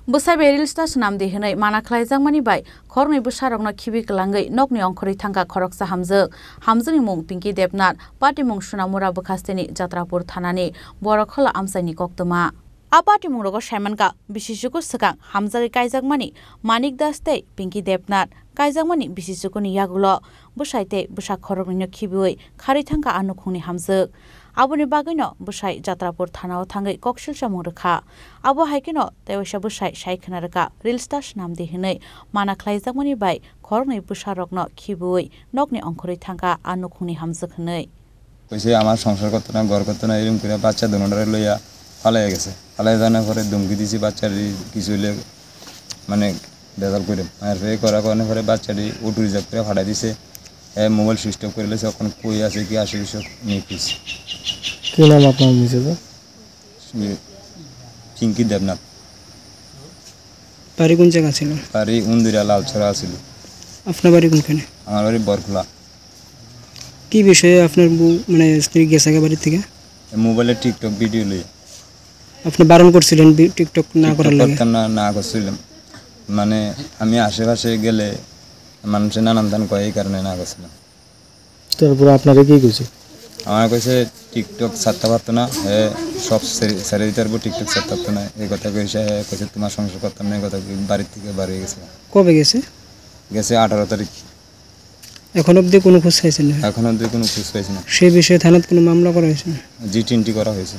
Busai Beril Station Namdi Hinai Manaklai Zangmani Bai, Korni Busharogna Kibi Langai, Nokni Onkori Tanga Koroksa Hamzuk, Hamzuni Mung Pinky Debnat, Pati Mung Shunamura Bukasteni, Jatrapur Tanani, Borokola Amsani Koktuma. Apati Murogo Shamanka, Bishishuku Sakang, Hamzari Kaizagmani, Manik Daste, Pinky Debnat, Kaizagmani, Bishisukuni Yagulo, Bushaite, Bushakorogno Kibui, Karitanga Anukuni Hamzuk. Abuni bagino Bushai Jatrapur Tanao Tangai Kokshil Shamuraka. Abu Haikino, Tewasha Bushai Shaikanaraka, Real Stash Namdi Hine, Manaklai Zamani Bai, Korni Busharogno Kibui, Nokni Onkori Tanga Anukuni Hamzukne. We say Ama Sonshakotana, Gorkotana, Irimkura Bacha, the Nonreloya, Halagas, Halazana for a Dumgidisi Bachari, Kisule Manek, Desal Kurim. I have a Korakona for a Bachari, Utu Hadadise, a mobile system for less of Kuya Seki Ashish Nikis. क्या नाम आपका Mrs है? पिंकी देवनाथ। पारी कौन जगह से लो? पारी उन्दिरा लाल चौरा से लो। अपना पारी कौन कहने? हमारा बारी बरखला। की विषय अपने मने स्त्री कैसा के बारे में? मोबाइल टिकटॉक वीडियो ले। अपने बारन कोर्स लेन टिकटॉक ना कर ले। टिकटॉक ना कर सिले। माने हमें आशे-पाशे गेले मानसे ना नंदन कोई करने ना कर सिले। तो पूरा अपना रेगी कुछ? हमारे को से टिकटॉक सत्तावत्तना है शॉप सारे इधर वो टिकटॉक सत्तावत्तना एक कथा कोई है कुछ तुम्हारा संशय करता नहीं कथा बारिश के बारे में कब गए गैसे 18 तारीख এখন অবধি কোনো খোঁজ পাইছেন না এখন অবধি কোনো খোঁজ পাইছেন না সেই বিষয়ে থানাত কোনো মামলা করা হয়েছে জি20 করা হয়েছে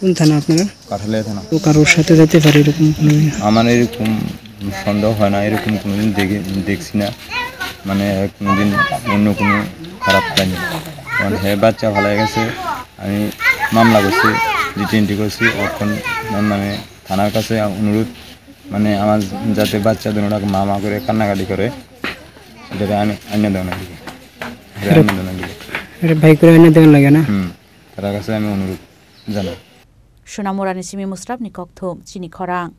কোন থানা আপনারা কাঠালিয়া থানা তো কারোর সাথে যেতে পারে এরকম কোনো আমার এরকম সন্দেহ হয় না এরকম কোনোদিন দেখছি না মানে কোনোদিন অন্য কোনো খারাপ পাইনি কারণ হে বাচ্চা ভালো গেছে আমি মামলা করছি জি20 করছি এখন মানে থানার কাছে অনুরোধ মানে আমার যাতে বাচ্চা দুটোকে মামা করে কান্নাকাটি করে এটা আইনে দেওয়া লাগে আরে ভাই করে আইনে দেওয়া লাগে না তার কাছে আমি অনুরোধ জানাই Shunamurani Simi Mustrabni Kokthom, Chini Korang.